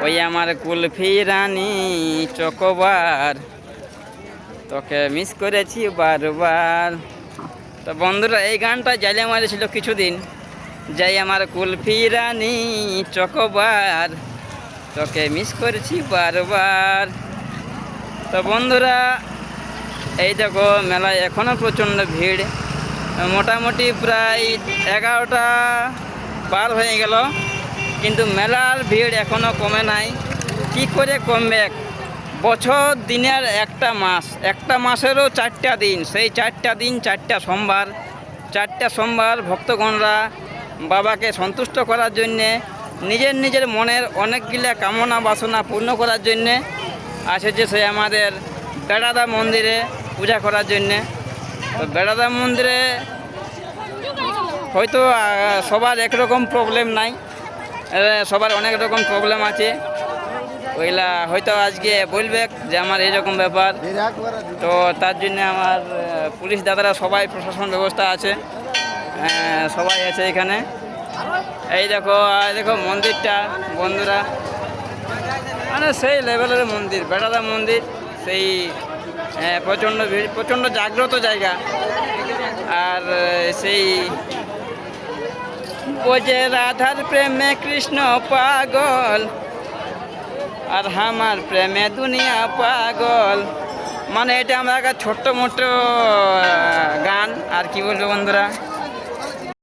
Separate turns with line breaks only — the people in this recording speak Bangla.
ওই আমার কুলফি রানী চকোবার, তোকে মিস করেছি বারবার। তো বন্ধুরা, এই গানটা জালিয়া মারেছিল কিছুদিন, যাই আমার কুলফি রানী চকোবার, তোকে মিস করেছি বারবার। তো বন্ধুরা, এই দেখো মেলায় এখনও প্রচণ্ড ভিড়, মোটামুটি প্রায় 11টা পার হয়ে গেল, কিন্তু মেলার ভিড় এখনও কমে নাই। কি করে কমবে? বছর দিনের একটা মাসেরও 4টা দিন, সেই 4টা দিন 4টা সোমবার ভক্তগণরা বাবাকে সন্তুষ্ট করার জন্যে, নিজের মনের অনেকগুলা কামনা বাসনা পূর্ণ করার জন্যে আসে যে সে আমাদের বেড়াদা মন্দিরে পূজা করার জন্যে। তো বেড়াদা মন্দিরে হয়তো সবার একরকম প্রবলেম নাই, সবার অনেক রকম প্রবলেম আছে। ওইলা হয়তো আজকে বলবে যে আমার এইরকম ব্যাপার, তো তার জন্য আমার পুলিশ দাদারা সবাই, প্রশাসন ব্যবস্থা আছে, সবাই আছে এখানে। এই দেখো দেখো মন্দিরটা বন্ধুরা, মানে সেই লেভেলের মন্দির, বেড়াদা মন্দির, সেই প্রচণ্ড ভিড়, প্রচণ্ড জাগ্রত জায়গা। আর সেই বোঝে রাধার প্রেমে কৃষ্ণ পাগল, আর আমার প্রেমে দুনিয়া পাগল, মানে এটা আমরা একটা ছোট্ট মোটো গান, আর কি বলবো বন্ধুরা।